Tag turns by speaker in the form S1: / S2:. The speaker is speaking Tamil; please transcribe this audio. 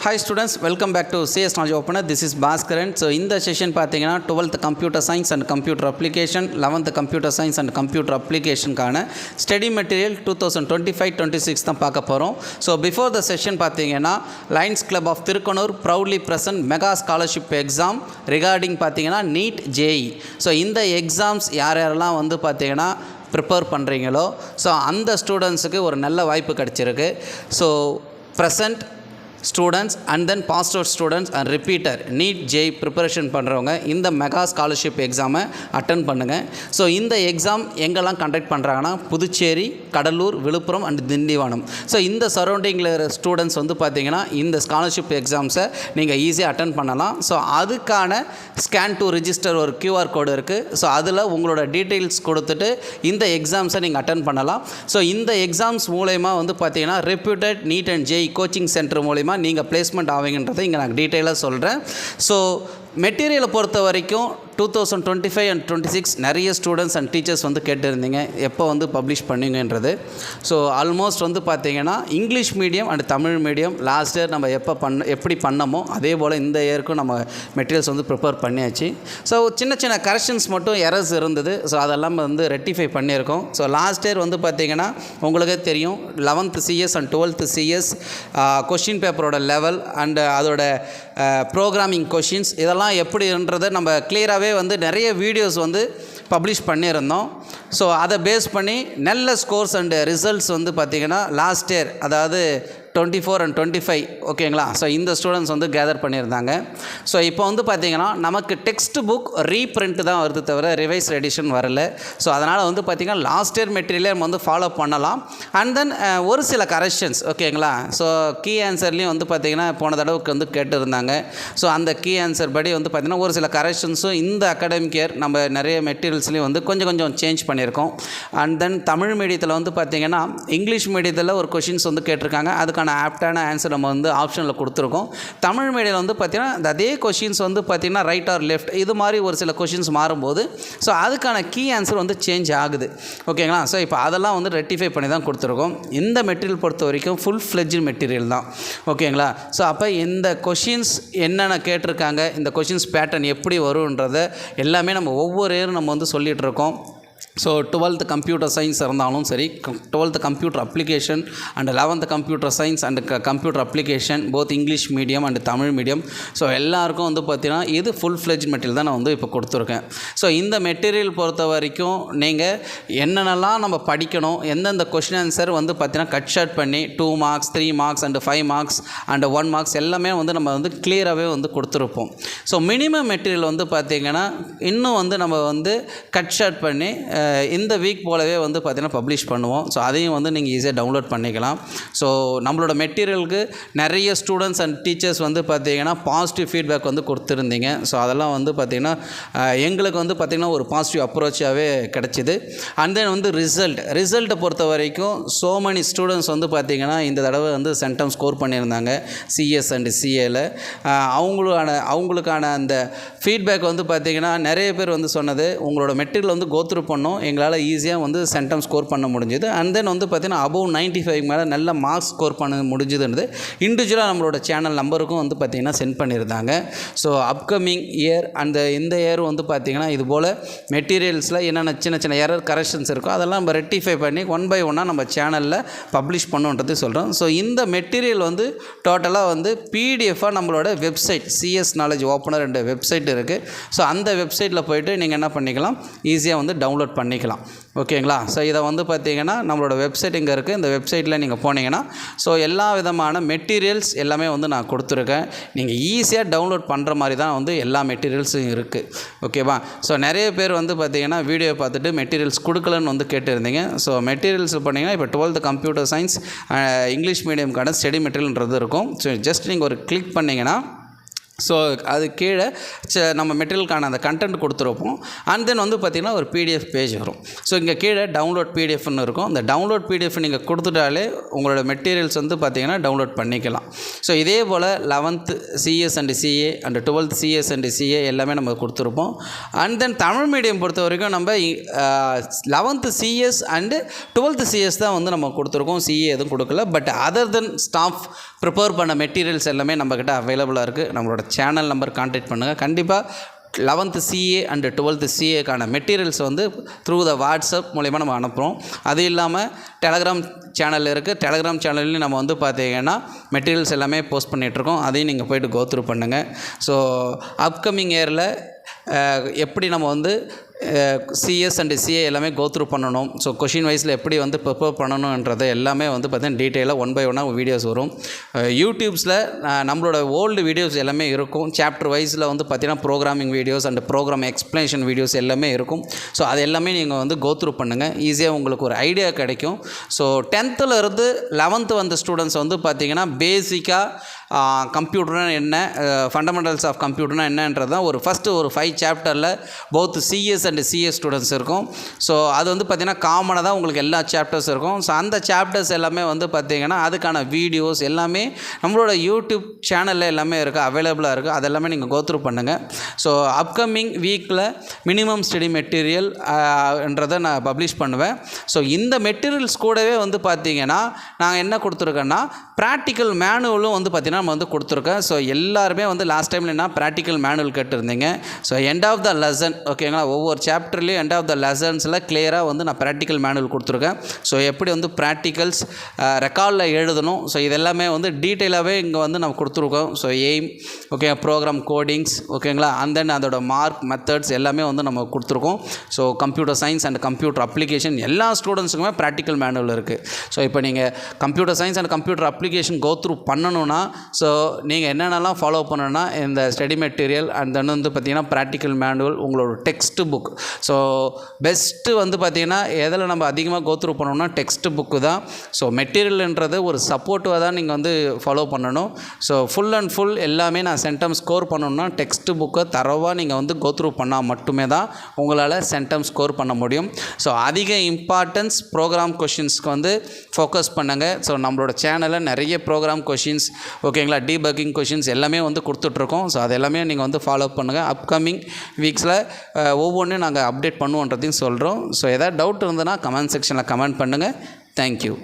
S1: Hi students, welcome back to CS Knowledge Opener. This is Bhaskaran. So in the session பார்த்தீங்கன்னா 12th computer science and computer application, 11th computer science and computer application கான study material 2025-26 தான் பார்க்க போகிறோம். So before the session பார்த்தீங்கன்னா Lions Club of Thirukkanur proudly present mega scholarship exam regarding பார்த்தீங்கன்னா NEET JEE. So இந்த எக்ஸாம்ஸ் யாரெல்லாம் வந்து பார்த்தீங்கன்னா ப்ரிப்பேர் பண்ணுறீங்களோ ஸோ அந்த ஸ்டூடெண்ட்ஸுக்கு ஒரு நல்ல வாய்ப்பு கிடச்சிருக்கு. So present students and then passed out students and repeater NEET JEE preparation பண்ணுறவங்க இந்த மெகா ஸ்காலர்ஷிப் எக்ஸாமை அட்டன் பண்ணுங்கள். ஸோ இந்த எக்ஸாம் எங்கெல்லாம் கண்டக்ட் பண்ணுறாங்கன்னா புதுச்சேரி, கடலூர், விழுப்புரம் அண்ட் திண்டிவனம். ஸோ இந்த சரௌண்டிங்கில் இருக்கிற ஸ்டூடெண்ட்ஸ் வந்து பார்த்திங்கன்னா இந்த ஸ்காலர்ஷிப் எக்ஸாம்ஸை நீங்கள் ஈஸியாக அட்டன் பண்ணலாம். ஸோ அதுக்கான ஸ்கேன் டு ரிஜிஸ்டர் ஒரு QR கோடு இருக்குது. ஸோ அதில் உங்களோட டீட்டெயில்ஸ் கொடுத்துட்டு இந்த எக்ஸாம்ஸை நீங்கள் அட்டன் பண்ணலாம். ஸோ இந்த எக்ஸாம்ஸ் மூலயமா வந்து பார்த்திங்கன்னா reputed NEET and JEE coaching centre மூலயமா நீங்கள் பிளேஸ்மெண்ட் ஆவீங்கன்றதை இங்கே நான் டீட்டெயிலாக சொல்கிறேன். ஸோ மெட்டீரியலை பொறுத்த வரைக்கும் 2025 and 26 நிறைய ஸ்டூடெண்ட்ஸ் அண்ட் டீச்சர்ஸ் வந்து கேட்டிருந்தீங்க எப்போ வந்து பப்ளிஷ் பண்ணுங்கன்றது. ஸோ ஆல்மோஸ்ட் வந்து பார்த்திங்கன்னா English medium and Tamil medium last year நம்ம எப்படி பண்ணமோ அதே போல் இந்த இயருக்கும் நம்ம மெட்டீரியல்ஸ் வந்து ப்ரிப்பேர் பண்ணியாச்சு. ஸோ சின்ன சின்ன கரெக்ஷன்ஸ் மட்டும் எரர்ஸ் இருந்தது. ஸோ அதெல்லாம் வந்து ரெக்டிஃபை பண்ணியிருக்கோம். ஸோ லாஸ்ட் இயர் வந்து பார்த்திங்கன்னா உங்களுக்கே தெரியும் 11th CS and 12th CS question பேப்பரோட லெவல் அண்டு அதோட ப்ரோக்ராமிங் கொஷின்ஸ் இதெல்லாம் எப்படின்றதை நம்ம கிளியராகவே வந்து நிறைய வீடியோஸ் வந்து பப்ளிஷ் பண்ணியிருந்தோம். ஸோ அதை பேஸ் பண்ணி நல்ல ஸ்கோர்ஸ் அண்டு ரிசல்ட்ஸ் வந்து பார்த்திங்கன்னா லாஸ்ட் இயர் அதாவது 24 and 25 ஓகேங்களா. ஸோ இந்த ஸ்டூடெண்ட்ஸ் வந்து கேதர் பண்ணியிருந்தாங்க. ஸோ இப்போ வந்து பார்த்திங்கன்னா நமக்கு டெக்ஸ்ட் புக் ரீப்ரிண்ட் தான் வருது தவிர ரிவைஸ் எடிஷன் வரல. ஸோ அதனால் வந்து பார்த்திங்கன்னா லாஸ்ட் இயர் மெட்டீரியலே நம்ம வந்து ஃபாலோ பண்ணலாம். அண்ட் தென் ஒரு சில கரெக்ஷன்ஸ் ஓகேங்களா. ஸோ கீ ஆன்சர்லேயும் வந்து பார்த்திங்கன்னா போன தடவுக்கு வந்து கேட்டுருந்தாங்க. ஸோ அந்த கீ ஆன்சர் படி வந்து பார்த்திங்கன்னா ஒரு சில கரெக்ஷன்ஸும் இந்த அகாடமிக் இயர் நம்ம நிறைய மெட்டீரியல்ஸ்லேயும் வந்து கொஞ்சம் சேஞ்ச் பண்ணியிருக்கோம். அண்ட் தென் தமிழ் மீடியத்தில் வந்து பார்த்திங்கன்னா இங்கிலீஷ் மீடியத்தில் ஒரு கொஷின்ஸ் வந்து கேட்டிருக்காங்க. அதுக்கான ஆப்டான ஆன்சர் நம்ம வந்து ஆப்ஷனில் கொடுத்துருக்கோம். தமிழ் மீடியம் வந்து பார்த்திங்கன்னா அதே கொஷின்ஸ் வந்து பார்த்திங்கன்னா ரைட் ஆர் லெஃப்ட் இது மாதிரி ஒரு சில கொஷின்ஸ் மாறும்போது ஸோ அதுக்கான கீ ஆன்சர் வந்து சேஞ்ச் ஆகுது ஓகேங்களா. ஸோ இப்போ அதெல்லாம் வந்து ரெக்டிஃபை பண்ணி தான் கொடுத்துருக்கோம். இந்த மெட்டீரியல் பொறுத்த வரைக்கும் ஃபுல் ஃப்ளெட்ஜ் மெட்டீரியல் தான் ஓகேங்களா. ஸோ அப்போ இந்த கொஷின்ஸ் என்னென்ன கேட்டிருக்காங்க, இந்த கொஷின்ஸ் பேட்டர்ன் எப்படி வரும்ன்றதை எல்லாமே நம்ம ஒவ்வொரு இயரும் நம்ம வந்து சொல்லிகிட்ருக்கோம். ஸோ 12th கம்ப்யூட்டர் சயின்ஸ் இருந்தாலும் சரி, 12th computer application and 11th computer science and computer application both English medium and Tamil medium so எல்லாருக்கும் வந்து பார்த்திங்கன்னா இது ஃபுல் ஃப்ளெட்ஜ் மெட்டீரியல் தான் நான் வந்து இப்போ கொடுத்துருக்கேன். ஸோ இந்த மெட்டீரியல் பொறுத்த வரைக்கும் நீங்கள் என்னென்னலாம் நம்ம படிக்கணும், எந்தெந்த கொஷின் ஆன்சர் வந்து பார்த்திங்கன்னா கட் ஷார்ட் பண்ணி 2 marks 3 marks and 5 marks and 1 marks எல்லாமே வந்து நம்ம வந்து கிளியராகவே வந்து கொடுத்துருப்போம். ஸோ மினிமம் மெட்டீரியல் வந்து பார்த்திங்கன்னா இன்னும் வந்து நம்ம வந்து கட் ஷார்ட் பண்ணி இந்த வீக் போலவே வந்து பார்த்திங்கன்னா பப்ளிஷ் பண்ணுவோம். ஸோ அதையும் வந்து நீங்கள் ஈஸியாக டவுன்லோட் பண்ணிக்கலாம். ஸோ நம்மளோட மெட்டீரியலுக்கு நிறைய ஸ்டூடெண்ட்ஸ் அண்ட் டீச்சர்ஸ் வந்து பார்த்திங்கன்னா பாசிட்டிவ் ஃபீட்பேக் வந்து கொடுத்துருந்தீங்க. ஸோ அதெல்லாம் வந்து பார்த்திங்கன்னா எங்களுக்கு வந்து பார்த்திங்கன்னா ஒரு பாசிட்டிவ் அப்ரோச்சாகவே கிடச்சிது. அண்ட் தென் வந்து ரிசல்ட்டை பொறுத்த வரைக்கும் ஸோ மெனி ஸ்டூடெண்ட்ஸ் வந்து பார்த்திங்கன்னா இந்த தடவை வந்து சென்டம் ஸ்கோர் பண்ணியிருந்தாங்க CS அண்ட் CAல. அவங்களுக்கான அந்த ஃபீட்பேக் வந்து பார்த்திங்கன்னா நிறைய பேர் வந்து சொன்னது உங்களோட மெட்டீரியல் வந்து கோத்ரூ பண்ணோம், எங்களால் ஈஸியாக வந்து சென்டம் ஸ்கோர் பண்ண முடிஞ்சுது. அண்ட் தென் வந்து பார்த்திங்கன்னா அபவ் 95 மேலே நல்ல மார்க்ஸ் ஸ்கோர் பண்ண முடிஞ்சுதுன்றது இண்டிவிஜுவலாக நம்மளோட சேனல் நம்பருக்கும் வந்து பார்த்திங்கன்னா சென்ட் பண்ணியிருந்தாங்க. ஸோ அப்கமிங் இயர் இந்த இயர் வந்து பார்த்திங்கன்னா இது போல் மெட்டீரியல்ஸில் என்னென்ன சின்ன எரர் கரெக்ஷன்ஸ் இருக்கோ அதெல்லாம் நம்ம ரெக்டிஃபை பண்ணி 1 by 1 நம்ம சேனலில் பப்ளிஷ் பண்ணுன்றது சொல்கிறோம். ஸோ இந்த மெட்டீரியல் வந்து டோட்டலாக வந்து PDF-ஆக நம்மளோட வெப்சைட் CS Knowledge Opener என்ற வெப்சைட் இருக்குது. ஸோ அந்த வெப்சைட்டில் போய்ட்டு நீங்கள் என்ன பண்ணிக்கலாம், ஈஸியாக வந்து டவுன்லோட் பண்ணிக்கலாம் ஓகேங்களா. ஸோ இதை வந்து பார்த்திங்கன்னா நம்மளோட வெப்சைட் இங்கே இருக்குது. இந்த வெப்சைட்டில் நீங்கள் போனீங்கன்னா ஸோ எல்லா விதமான மெட்டீரியல்ஸ் எல்லாமே வந்து நான் கொடுத்துருக்கேன். நீங்கள் ஈஸியாக டவுன்லோட் பண்ணுற மாதிரி தான் வந்து எல்லா மெட்டீரியல்ஸும் இருக்குது ஓகேவா. ஸோ நிறைய பேர் வந்து பார்த்திங்கன்னா வீடியோ பார்த்துட்டு மெட்டீரியல்ஸ் கொடுக்கலன்னு வந்து கேட்டிருந்தீங்க. ஸோ மெட்டீரியல்ஸ் பண்ணிங்கன்னா இப்போ 12th கம்ப்யூட்டர் சயின்ஸ் இங்கிலீஷ் மீடியம்கான ஸ்டடி மெட்டீரியல்ன்றது இருக்கும். ஸோ ஜஸ்ட் நீங்கள் ஒரு கிளிக் பண்ணிங்கன்னா ஸோ அது கீழே நம்ம மெட்டீரியலுக்கான அந்த கண்டென்ட் கொடுத்துருப்போம். அண்ட் தென் வந்து பார்த்திங்கன்னா ஒரு பிடிஎஃப் பேஜ் வரும். ஸோ இங்கே கீழே டவுன்லோட் பிடிஎஃப்னு இருக்கும். அந்த டவுன்லோட் பிடிஎஃப் நீங்கள் கொடுத்துட்டாலே உங்களோட மெட்டீரியல்ஸ் வந்து பார்த்திங்கன்னா டவுன்லோட் பண்ணிக்கலாம். ஸோ இதே போல் 11th CS and CA and 12th CS and CA எல்லாமே நம்ம கொடுத்துருப்போம். அண்ட் தென் தமிழ் மீடியம் பொறுத்த வரைக்கும் நம்ம 11th CS and 12th CS தான் வந்து நம்ம கொடுத்துருக்கோம். சிஏ எதுவும் கொடுக்கல. But other then staff prepare பண்ண மெட்டீரியல்ஸ் எல்லாமே நம்மக்கிட்ட அவைலபிளாக இருக்குது. நம்மளோட சேனல் நம்பர் கான்டாக்ட் பண்ணுங்கள். கண்டிப்பாக 11th சிஏ அண்டு 12th சிஏக்கான மெட்டீரியல்ஸ் வந்து த்ரூ த வாட்ஸ்அப் மூலிமா நம்ம அனுப்புகிறோம். அது இல்லாமல் டெலகிராம் சேனல் இருக்குது. டெலகிராம் சேனல்லையும் நம்ம வந்து பார்த்திங்கன்னா மெட்டீரியல்ஸ் எல்லாமே போஸ்ட் பண்ணிகிட்ருக்கோம். அதையும் நீங்கள் போய்ட்டு கோத்ரூ பண்ணுங்கள். ஸோ அப்கமிங் இயரில் எப்படி நம்ம வந்து சிஎஸ் அண்டு சிஏ எல்லாமே கோத்ரூ பண்ணணும், ஸோ கொஷின் வைஸில் எப்படி வந்து ப்ரிப்பேர் பண்ணணுன்றது எல்லாமே வந்து பார்த்திங்கன்னா டீட்டெயிலாக 1 by 1 வீடியோஸ் வரும். யூடியூப்ஸில் நம்மளோட ஓல்டு வீடியோஸ் எல்லாமே இருக்கும். சாப்டர் வைஸில் வந்து பார்த்திங்கன்னா programming videos and program explanation videos எல்லாமே இருக்கும். ஸோ அது எல்லாமே நீங்கள் வந்து கோத்ரூ பண்ணுங்கள். ஈஸியாக உங்களுக்கு ஒரு ஐடியா கிடைக்கும். ஸோ 10th இருந்து 11th வந்த ஸ்டூடெண்ட்ஸ் வந்து பார்த்திங்கன்னா பேசிக்காக கம்ப்யூட்டர்னா என்ன, ஃபண்டமெண்டல்ஸ் ஆஃப் கம்ப்யூட்டர்னா என்னன்றது தான் ஒரு ஃபஸ்ட்டு ஒரு 5 சாப்டரில் both CS and CS students இருக்கும். ஸோ அது வந்து பார்த்திங்கன்னா காமனாக தான் உங்களுக்கு எல்லா சாப்டர்ஸ் இருக்கும். ஸோ அந்த சாப்டர்ஸ் எல்லாமே வந்து பார்த்திங்கன்னா அதுக்கான வீடியோஸ் எல்லாமே நம்மளோட யூடியூப் சேனலில் எல்லாமே இருக்குது, அவைலபிளாக இருக்குது. அதெல்லாமே நீங்கள் கோத்ரூ பண்ணுங்கள். ஸோ அப்கமிங் வீக்கில் மினிமம் ஸ்டடி மெட்டீரியல் என்றதை நான் பப்ளிஷ் பண்ணுவேன். ஸோ இந்த மெட்டீரியல்ஸ் கூடவே வந்து பார்த்திங்கன்னா நாங்கள் என்ன கொடுத்துருக்கோன்னா ப்ராக்டிக்கல் மேனுவலும் வந்து பார்த்திங்கன்னா நம்ம வந்து கொடுத்துருக்கேன். ஸோ எல்லாருமே வந்து லாஸ்ட் டைமில் என்ன ப்ராக்டிக்கல் மேனுவல் கேட்டிருந்தீங்க. So end of the lesson ஓகேங்களா, ஒவ்வொரு சாப்டர்லேயும் எண்ட் ஆஃப் த லெசன்ஸில் கிளியராக வந்து நான் ப்ராக்டிக்கல் மேனுவல் கொடுத்துருக்கேன். ஸோ எப்படி வந்து ப்ராக்டிக்கல்ஸ் ரெக்கார்டில் எழுதணும், ஸோ இதெல்லாமே வந்து டீட்டெயிலாகவே இங்கே வந்து நம்ம கொடுத்துருக்கோம். So aim okay, program codings ஓகேங்களா, அண்ட் தென் அதோட மார்க் மெத்தட்ஸ் எல்லாமே வந்து நம்ம கொடுத்துருக்கோம். So computer science and computer application எல்லா ஸ்டூடெண்ட்ஸுக்குமே ப்ராக்டிக்கல் மேனுவல் இருக்குது. ஸோ இப்போ நீங்கள் computer science and computer application go through பண்ணணுன்னா ஸோ நீங்கள் என்னென்னலாம் ஃபாலோ பண்ணணுன்னா இந்த ஸ்டடி மெட்டீரியல் அண்ட் தென் வந்து பார்த்திங்கன்னா ப்ராக்டிக்கல் மேனுவல், உங்களோட டெக்ஸ்ட் புக். ஸோ பெஸ்ட்டு வந்து பார்த்திங்கன்னா எதில் நம்ம அதிகமாக கோத்ரூ பண்ணணும்னா டெக்ஸ்ட் புக்கு தான். ஸோ மெட்டீரியல்ன்றது ஒரு சப்போர்ட்டிவாக தான் நீங்கள் வந்து ஃபாலோ பண்ணணும். ஸோ ஃபுல் அண்ட் ஃபுல் எல்லாமே நான் சென்டம் ஸ்கோர் பண்ணணும்னா டெக்ஸ்ட் புக்கை தரவாக நீங்கள் வந்து கோத்ரூ பண்ணால் மட்டுமே தான் உங்களால் சென்டம் ஸ்கோர் பண்ண முடியும். ஸோ அதிக இம்பார்ட்டன்ஸ் ப்ரோக்ராம் கொஷின்ஸ்க்கு வந்து ஃபோக்கஸ் பண்ணுங்கள். ஸோ நம்மளோட சேனலில் நிறைய ப்ரோக்ராம் கொஷின்ஸ் ஓகேங்களா, டீபக்கிங் கொஷின்ஸ் எல்லாமே வந்து கொடுத்துட்ருக்கோம். ஸோ அது எல்லாமே நீங்கள் வந்து ஃபாலோ பண்ணுங்கள். அப்கமிங் வீக்ஸில் ஒவ்வொன்றையும் நாங்கள் அப்டேட் பண்ணுவோன்றதையும் சொல்கிறோம். ஸோ எதாவது டவுட் இருந்ததுன்னா கமெண்ட் செக்ஷனில் கமெண்ட் பண்ணுங்கள். தேங்க்யூ.